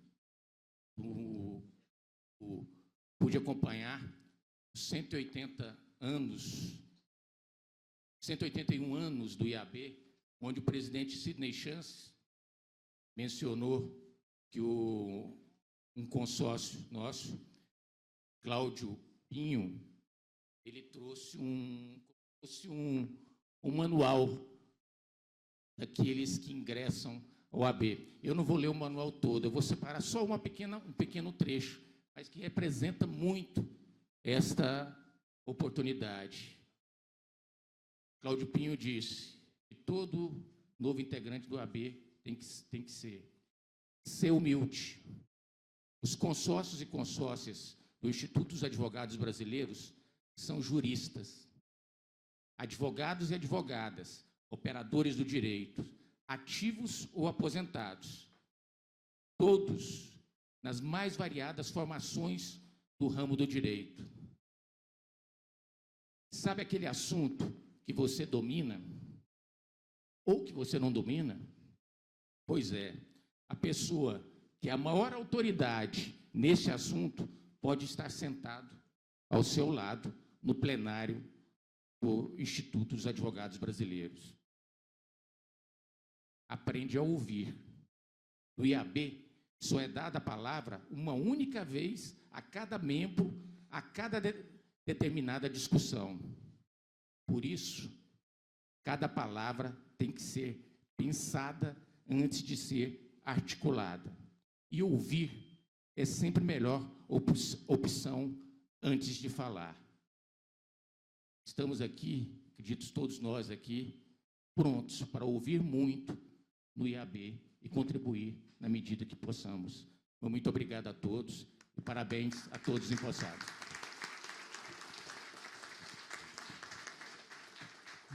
pude acompanhar os 181 anos do IAB, onde o presidente Sidney Chance mencionou que um consórcio nosso, Cláudio Pinho, ele trouxe um manual daqueles que ingressam ao AB. Eu não vou ler o manual todo, eu vou separar só um pequeno trecho, mas que representa muito esta oportunidade. Cláudio Pinho disse que todo novo integrante do AB tem que ser humilde. Os consórcios e consórcias do Instituto dos Advogados Brasileiros são juristas, advogados e advogadas, operadores do direito, ativos ou aposentados, todos nas mais variadas formações do ramo do direito. Sabe aquele assunto que você domina ou que você não domina? Pois é, a pessoa que é a maior autoridade nesse assunto pode estar sentado ao seu lado no plenário do Instituto dos Advogados Brasileiros. Aprende a ouvir. No IAB, só é dada a palavra uma única vez a cada membro, a cada determinada discussão. Por isso, cada palavra tem que ser pensada antes de ser articulada. E ouvir é sempre a melhor opção antes de falar. Estamos aqui, acredito todos nós aqui, prontos para ouvir muito no IAB e contribuir na medida que possamos. Muito obrigado a todos e parabéns a todos os empossados.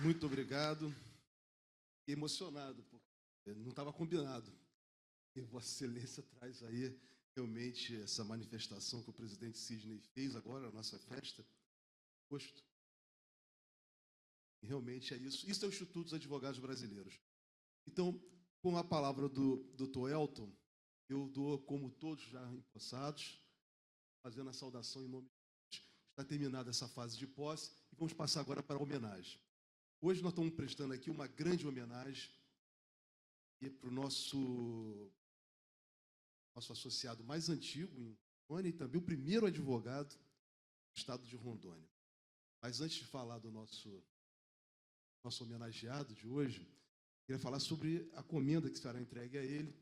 Muito obrigado. Fiquei emocionado, porque não estava combinado. E Vossa Excelência traz aí realmente essa manifestação que o presidente Sidney fez agora, a nossa festa. Gosto. E realmente é isso. Isso é o Instituto dos Advogados Brasileiros. Então, com a palavra do Dr. Elton, eu dou, como todos já empossados, fazendo a saudação em nome de Deus. Está terminada essa fase de posse e vamos passar agora para a homenagem. Hoje nós estamos prestando aqui uma grande homenagem para o nosso associado mais antigo em Rondônia e também o primeiro advogado do estado de Rondônia. Mas antes de falar do nosso homenageado de hoje, queria falar sobre a comenda que será entregue a ele.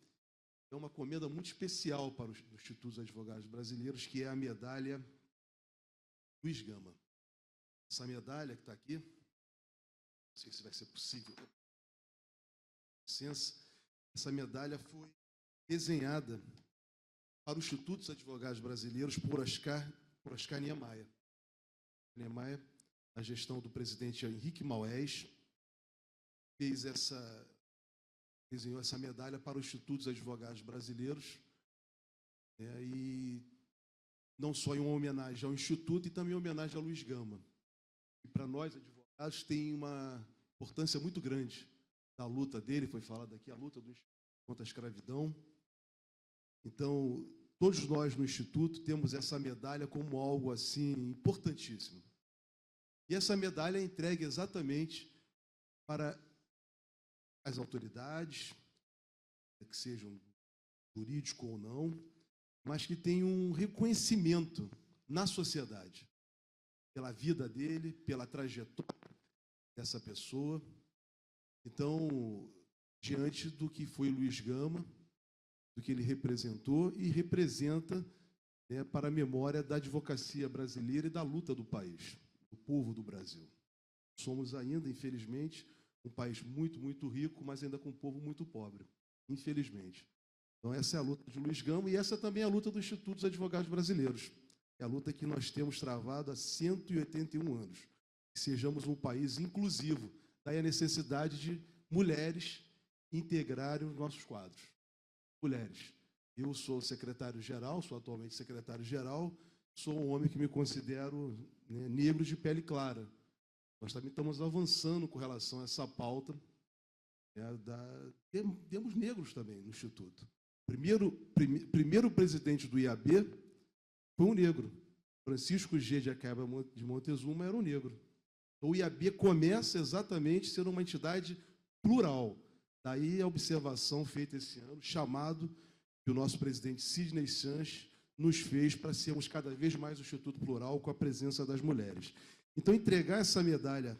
É uma comenda muito especial para o Instituto dos Advogados Brasileiros, que é a medalha Luiz Gama. Essa medalha que está aqui, não sei se vai ser possível, licença, essa medalha foi desenhada para o Instituto dos Advogados Brasileiros por Oscar Niemeyer. Niemeyer, na gestão do presidente Henrique Maués, desenhou essa medalha para o Instituto dos Advogados Brasileiros, e não só em uma homenagem ao Instituto, e também em homenagem a Luiz Gama. E para nós, advogados, tem uma importância muito grande na luta dele, foi falado aqui, a luta do Instituto, contra a escravidão. Então, todos nós no Instituto temos essa medalha como algo assim importantíssimo. E essa medalha é entregue exatamente para as autoridades, que sejam jurídico ou não, mas que tenham um reconhecimento na sociedade, pela vida dele, pela trajetória dessa pessoa. Então, diante do que foi Luiz Gama, do que ele representou e representa, né, para a memória da advocacia brasileira e da luta do país, do povo do Brasil. Somos ainda, infelizmente, um país muito, muito rico, mas ainda com um povo muito pobre, infelizmente. Então, essa é a luta de Luiz Gama e essa também é a luta do Instituto dos Advogados Brasileiros. É a luta que nós temos travado há 181 anos. Que sejamos um país inclusivo. Daí a necessidade de mulheres integrarem os nossos quadros. Mulheres. Eu sou secretário-geral, sou atualmente secretário-geral, sou um homem que me considero, né, negro de pele clara. Nós também estamos avançando com relação a essa pauta. Temos negros também no Instituto. Primeiro presidente do IAB foi um negro. Francisco G. de Acaiba de Montezuma era um negro. O IAB começa exatamente sendo uma entidade plural. Daí a observação feita esse ano, chamado que o nosso presidente Sidney Sanches nos fez para sermos cada vez mais um Instituto Plural com a presença das mulheres. Então, entregar essa medalha,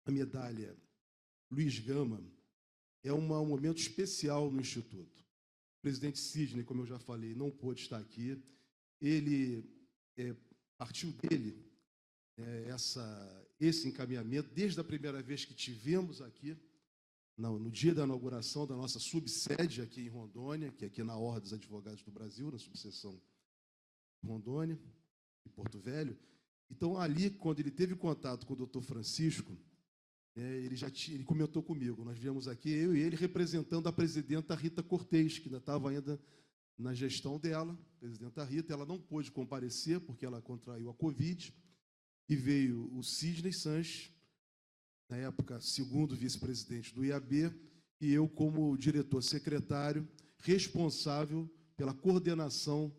a medalha Luiz Gama, é um momento especial no Instituto. O presidente Sidney, como eu já falei, não pôde estar aqui. Ele partiu dele esse encaminhamento, desde a primeira vez que tivemos aqui, no dia da inauguração da nossa subsede aqui em Rondônia, que é aqui na Ordem dos Advogados do Brasil, na subseção de Rondônia, em Porto Velho. Então, ali, quando ele teve contato com o doutor Francisco, ele comentou comigo, nós viemos aqui, eu e ele, representando a presidenta Rita Cortez, que ainda na gestão dela, presidenta Rita, ela não pôde comparecer, porque ela contraiu a Covid, e veio o Sidney Sanches, na época, segundo vice-presidente do IAB, e eu como diretor secretário, responsável pela coordenação,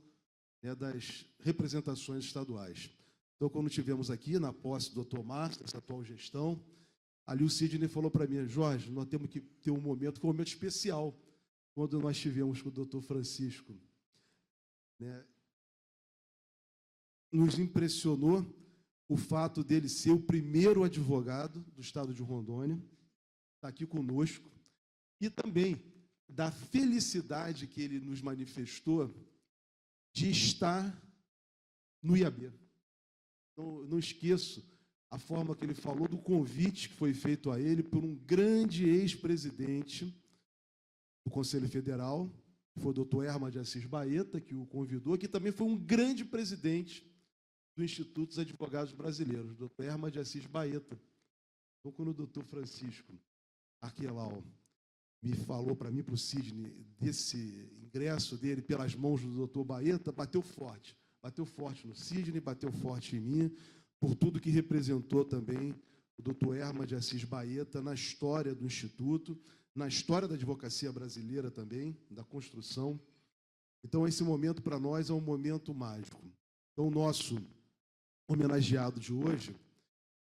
né, das representações estaduais. Então, quando tivemos aqui, na posse do doutor Márcio, dessa atual gestão, ali o Sidney falou para mim, Jorge, nós temos que ter um momento, foi um momento especial, quando nós tivemos com o doutor Francisco. Né? Nos impressionou o fato dele ser o primeiro advogado do estado de Rondônia, está aqui conosco, e também da felicidade que ele nos manifestou de estar no IAB. Não esqueço a forma que ele falou do convite que foi feito a ele por um grande ex-presidente do Conselho Federal, que foi o doutor Herman de Assis Baeta, que o convidou, que também foi um grande presidente do Instituto dos Advogados Brasileiros, o doutor Herman de Assis Baeta. Então, quando o doutor Francisco Arquelau me falou para mim, para o Sidney, desse ingresso dele pelas mãos do doutor Baeta, bateu forte no Sidney, bateu forte em mim, por tudo que representou também o doutor Herman de Assis Baeta na história do Instituto, na história da advocacia brasileira também, da construção. Então, esse momento para nós é um momento mágico. Então, o nosso homenageado de hoje,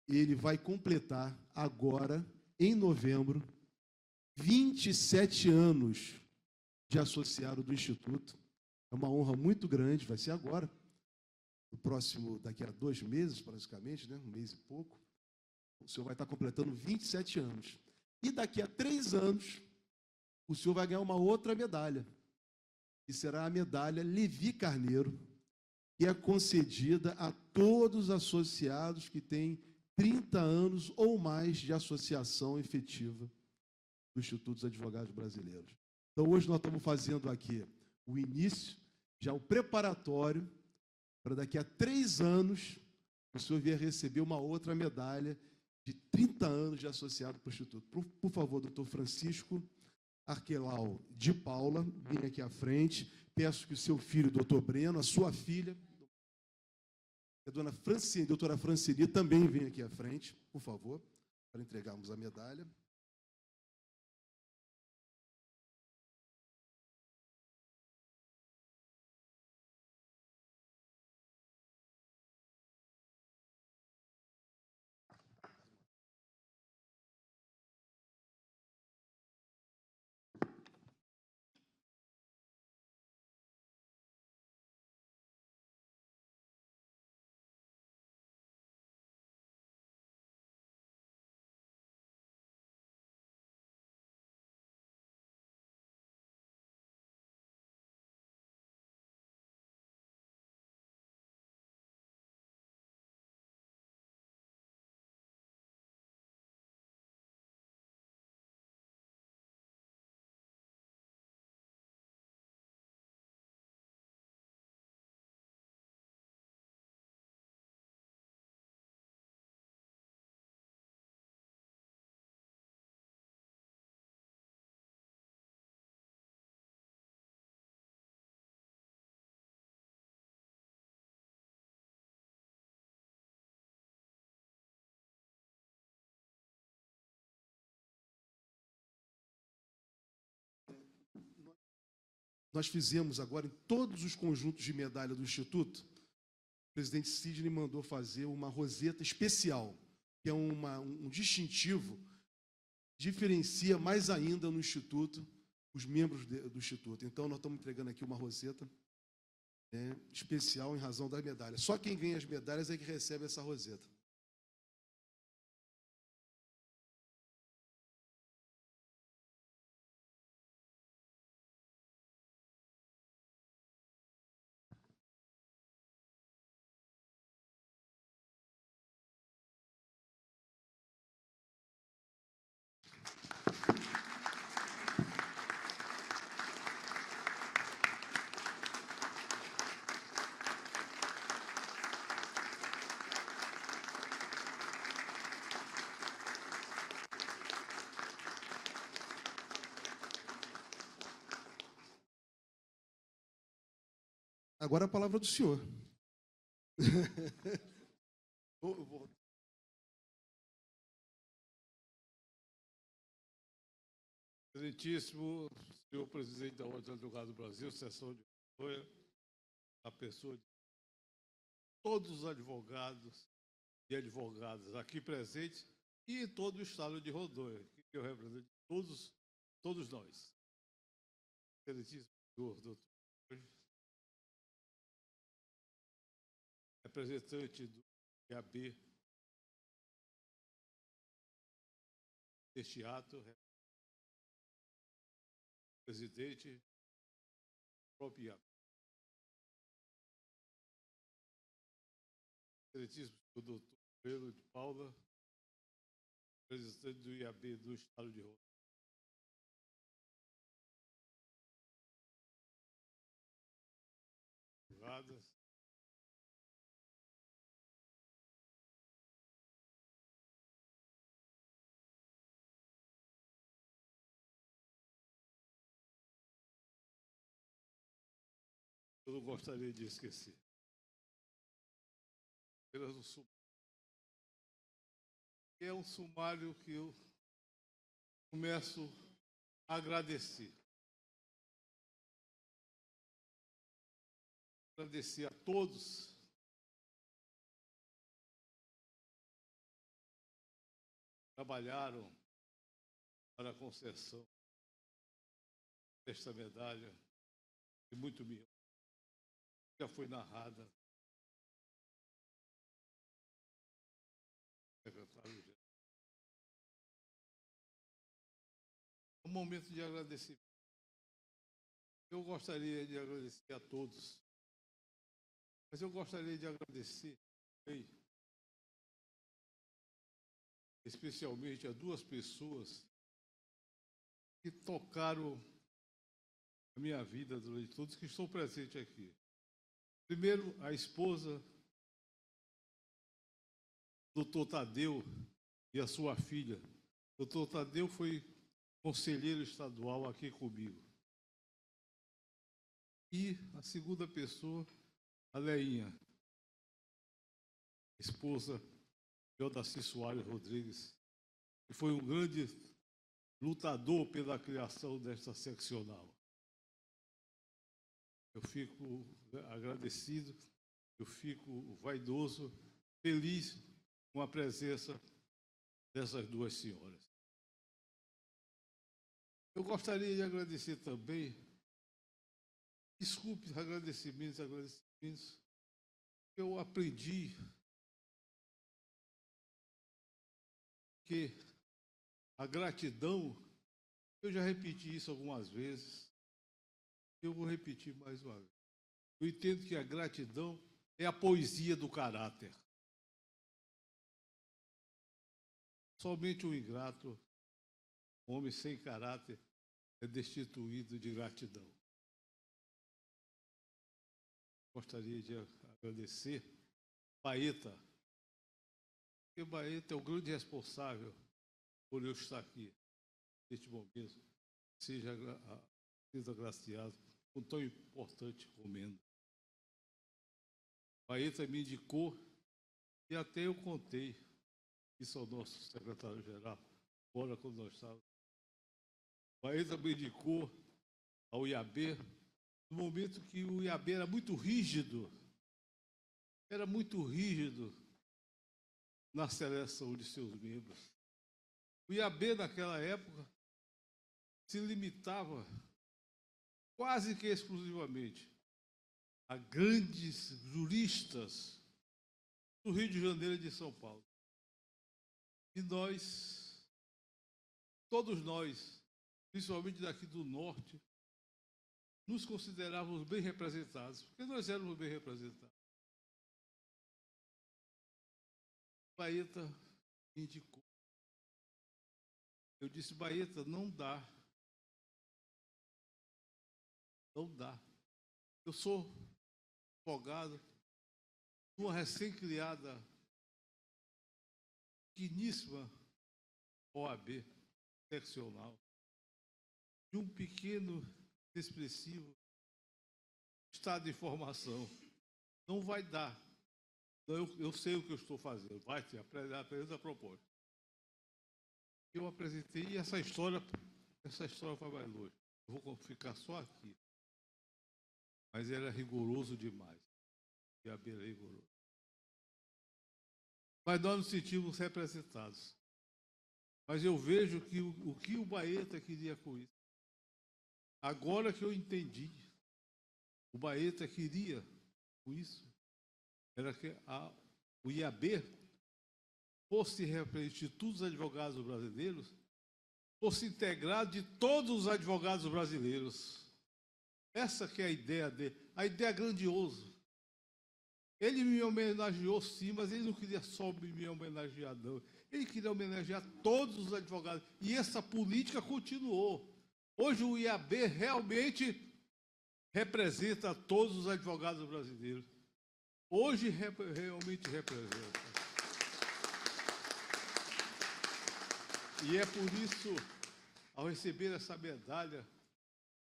ele vai completar agora, em novembro, 27 anos de associado do Instituto. É uma honra muito grande, vai ser agora, daqui a 2 meses, praticamente, né? 1 mês e pouco, o senhor vai estar completando 27 anos. E daqui a 3 anos, o senhor vai ganhar uma outra medalha, que será a medalha Levi Carneiro, que é concedida a todos os associados que têm 30 anos ou mais de associação efetiva do Instituto dos Advogados Brasileiros. Então, hoje nós estamos fazendo aqui o início, já o preparatório, para daqui a 3 anos o senhor vir receber uma outra medalha de 30 anos de associado para o Instituto. Por favor, doutor Francisco Arquelau de Paula, venha aqui à frente. Peço que o seu filho, doutor Breno, a sua filha, a doutora Francine, também venha aqui à frente, por favor, para entregarmos a medalha. nós fizemos agora em todos os conjuntos de medalha do Instituto, o presidente Sidney mandou fazer uma roseta especial, que é um distintivo, diferencia mais ainda no Instituto os membros do Instituto. Então, nós estamos entregando aqui uma roseta, né, especial em razão das medalhas. Só quem ganha as medalhas é que recebe essa roseta. Agora a palavra do senhor. Excelentíssimo senhor presidente da Ordem dos Advogados do Brasil, seção de Rondônia, a pessoa de todos os advogados e advogadas aqui presentes e em todo o estado de Rondônia, que eu represento todos nós. Excelentíssimo senhor doutor, representante do IAB deste ato, presidente do próprio IAB. Excelentíssimo senhor doutor Pedro de Paula, representante do IAB do estado de Rondônia. Eu não gostaria de esquecer. Apenas um sumário. É um sumário que eu começo a agradecer. Agradecer a todos que trabalharam para a concessão desta medalha, e muito me já foi narrada. Secretário-geral. É um momento de agradecimento. Eu gostaria de agradecer a todos, mas eu gostaria de agradecer também, especialmente a duas pessoas que tocaram a minha vida durante todos que estão presentes aqui. Primeiro, a esposa do Dr. Tadeu e a sua filha. O Dr. Tadeu foi conselheiro estadual aqui comigo. E a segunda pessoa, a Leinha, esposa de Odaci Soares Rodrigues, que foi um grande lutador pela criação desta seccional. Eu fico agradecido, eu fico vaidoso, feliz com a presença dessas duas senhoras. Eu gostaria de agradecer também, desculpe, agradecimentos, eu aprendi que a gratidão, eu já repeti isso algumas vezes, eu vou repetir mais uma vez. Eu entendo que a gratidão é a poesia do caráter. Somente um ingrato, um homem sem caráter, é destituído de gratidão. Gostaria de agradecer Baeta, porque Baeta é o grande responsável por eu estar aqui neste momento, seja agraciado com tão importante comenda. Baeta me indicou e até eu contei isso ao nosso secretário-geral, agora quando nós estávamos. Baeta me indicou ao IAB no momento que o IAB era muito rígido na seleção de seus membros. O IAB, naquela época, se limitava quase que exclusivamente a grandes juristas do Rio de Janeiro e de São Paulo. E nós, todos nós, principalmente daqui do Norte, nos considerávamos bem representados, porque nós éramos bem representados. Baeta me indicou. Eu disse, Baeta, não dá. Não dá. Eu sou advogado de uma recém-criada, pequeníssima OAB seccional, de um pequeno, expressivo estado de formação. Não vai dar. Eu sei o que eu estou fazendo. Vai, te apresenta a proposta. Eu apresentei e essa história vai mais longe. Eu vou ficar só aqui. Mas ele é rigoroso demais. E a Beira é rigoroso. Mas nós nos sentimos representados. Mas eu vejo que o que o Baeta queria com isso. Agora que eu entendi, o Baeta queria com isso, era que o IAB fosse Instituto dos Advogados Brasileiros, fosse integrado de todos os advogados brasileiros. Essa que é a ideia dele, a ideia grandiosa. Ele me homenageou sim, mas ele não queria só me homenagear, não. Ele queria homenagear todos os advogados. E essa política continuou. Hoje o IAB realmente representa todos os advogados brasileiros. Hoje realmente representa. E é por isso, ao receber essa medalha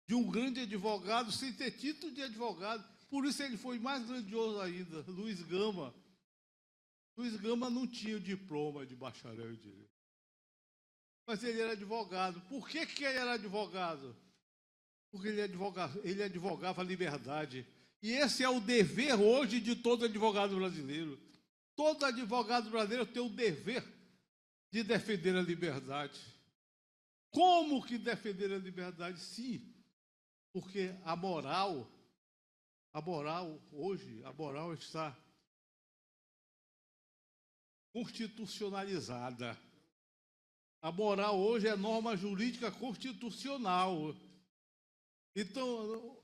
de um grande advogado, sem ter título de advogado, por isso ele foi mais grandioso ainda, Luiz Gama. Luiz Gama não tinha o diploma de bacharel em direito. Mas ele era advogado. Por que ele era advogado? Porque ele advogava a liberdade. E esse é o dever hoje de todo advogado brasileiro. Todo advogado brasileiro tem o dever de defender a liberdade. Como que defender a liberdade? Sim, porque a moral hoje, a moral está constitucionalizada. A moral hoje é norma jurídica constitucional. Então,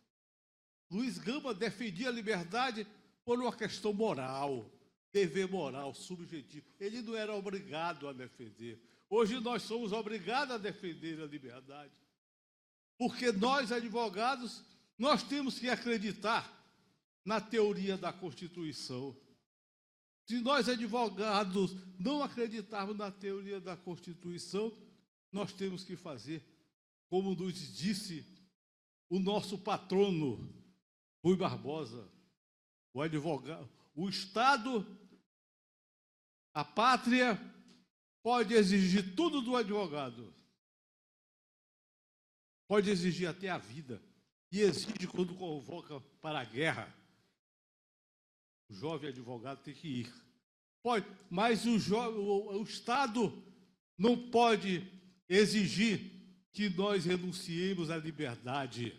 Luiz Gama defendia a liberdade por uma questão moral, dever moral, subjetivo. Ele não era obrigado a defender. Hoje nós somos obrigados a defender a liberdade. Porque nós, advogados, nós temos que acreditar na teoria da Constituição. Se nós, advogados, não acreditarmos na teoria da Constituição, nós temos que fazer, como nos disse o nosso patrono, Rui Barbosa, o advogado, o Estado, a pátria, pode exigir tudo do advogado. Pode exigir até a vida. E exige quando convoca para a guerra. O jovem advogado tem que ir. Pode, mas o Estado não pode exigir que nós renunciemos à liberdade.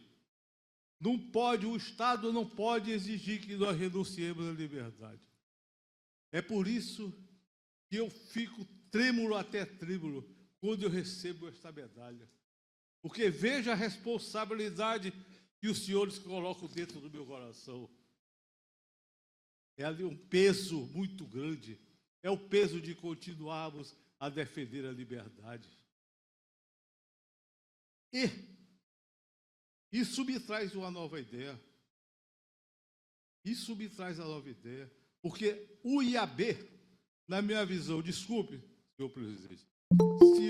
O Estado não pode exigir que nós renunciemos à liberdade. É por isso que eu fico trêmulo até trêmulo quando eu recebo esta medalha. Porque veja a responsabilidade que os senhores colocam dentro do meu coração. É ali um peso muito grande. É o peso de continuarmos a defender a liberdade. E isso me traz uma nova ideia. Isso me traz a nova ideia. Porque o IAB, na minha visão, desculpe, senhor presidente, se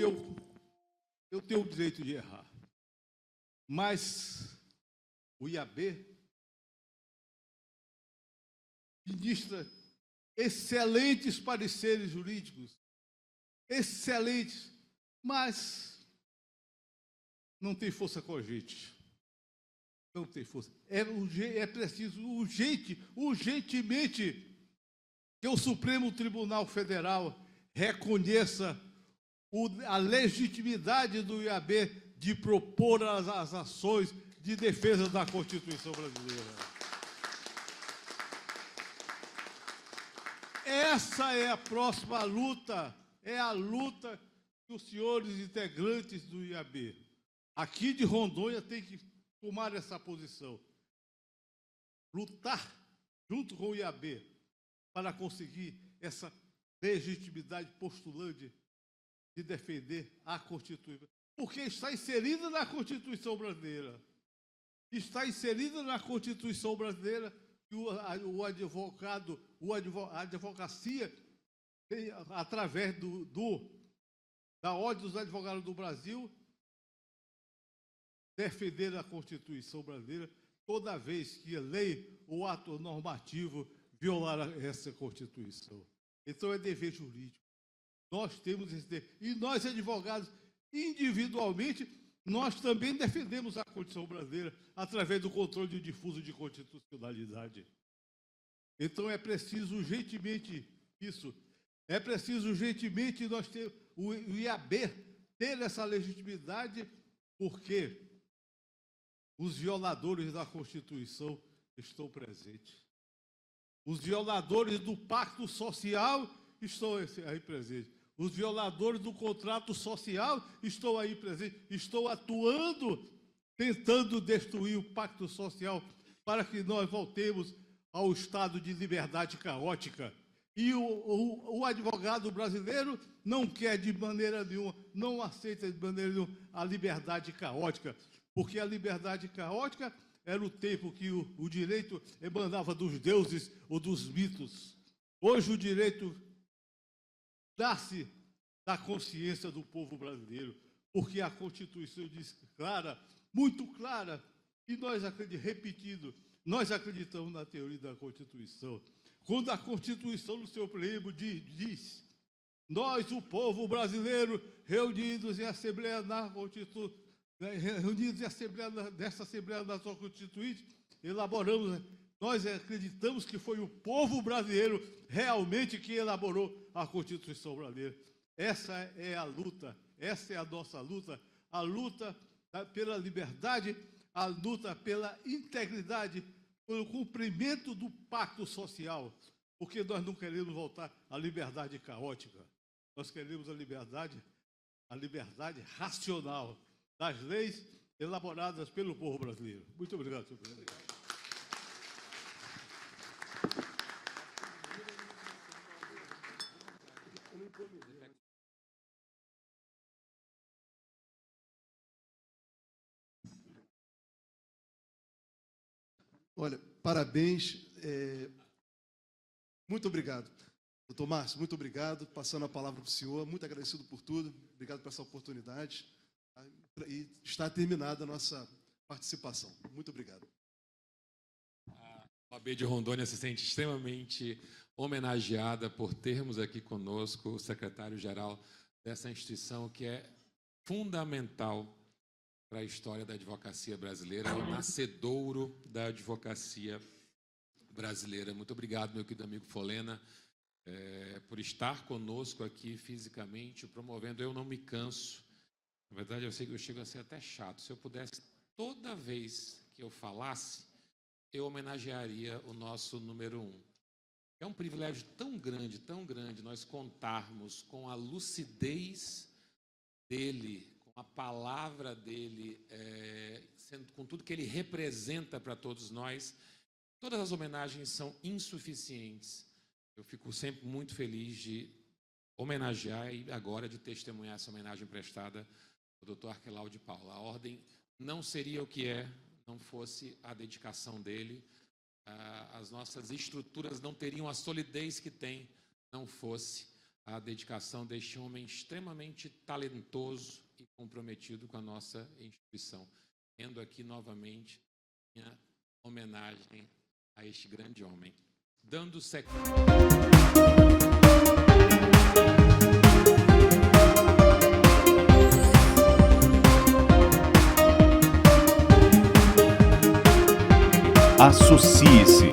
eu tenho o direito de errar, mas o IAB ministra excelentes pareceres jurídicos, excelentes, mas não tem força cogente. não tem força. É preciso urgentemente, que o Supremo Tribunal Federal reconheça a legitimidade do IAB de propor as ações de defesa da Constituição brasileira. Essa é a próxima luta, é a luta que os senhores integrantes do IAB, aqui de Rondônia, têm que tomar essa posição. Lutar junto com o IAB para conseguir essa legitimidade postulante de defender a Constituição. Porque está inserida na Constituição brasileira. Está inserida na Constituição brasileira que a advocacia, através da Ordem dos Advogados do Brasil, defender a Constituição brasileira toda vez que a lei ou ato normativo violar essa Constituição. Então, é dever jurídico. Nós temos esse dever. E nós, advogados, individualmente, nós também defendemos a Constituição brasileira através do controle difuso de constitucionalidade. Então, é preciso urgentemente isso. É preciso urgentemente nós ter o IAB ter essa legitimidade, porque os violadores da Constituição estão presentes. Os violadores do Pacto Social estão aí presentes. Os violadores do contrato social estão aí presentes. Estão atuando, tentando destruir o Pacto Social para que nós voltemos ao estado de liberdade caótica. E o advogado brasileiro não quer de maneira nenhuma, não aceita de maneira nenhuma a liberdade caótica, porque a liberdade caótica era o tempo que o direito emanava dos deuses ou dos mitos. Hoje o direito nasce da consciência do povo brasileiro, porque a Constituição diz clara, muito clara, e nós acreditamos na teoria da Constituição. Quando a Constituição, no seu preâmbulo, diz: nós, o povo brasileiro, reunidos em Assembleia na Constituição, reunidos em nessa Assembleia Nacional Constituinte, elaboramos, nós acreditamos que foi o povo brasileiro realmente que elaborou a Constituição brasileira. Essa é a luta, essa é a nossa luta, a luta pela liberdade, a luta pela integridade, pelo cumprimento do pacto social, porque nós não queremos voltar à liberdade caótica. Nós queremos a liberdade racional das leis elaboradas pelo povo brasileiro. Muito obrigado, senhor presidente. Olha, parabéns. Muito obrigado. Doutor Márcio, muito obrigado. Passando a palavra para o senhor. Muito agradecido por tudo. Obrigado por essa oportunidade. E está terminada a nossa participação. Muito obrigado. A OAB de Rondônia se sente extremamente homenageada por termos aqui conosco o secretário-geral dessa instituição, que é fundamental para a história da advocacia brasileira, é o nascedouro da advocacia brasileira. Muito obrigado, meu querido amigo Folena, por estar conosco aqui fisicamente, promovendo Eu Não Me Canso. Na verdade, eu sei que eu chego a ser até chato. Se eu pudesse, toda vez que eu falasse, eu homenagearia o nosso número 1. É um privilégio tão grande, nós contarmos com a lucidez dele, a palavra dele, com tudo que ele representa para todos nós. Todas as homenagens são insuficientes. Eu fico sempre muito feliz de homenagear e agora de testemunhar essa homenagem prestada ao doutor Arquelau de Paula. A ordem não seria o que é, não fosse a dedicação dele. As nossas estruturas não teriam a solidez que tem, não fosse a dedicação deste homem extremamente talentoso e comprometido com a nossa instituição. Tendo aqui novamente minha homenagem a este grande homem. Dando sequência. Associe-se.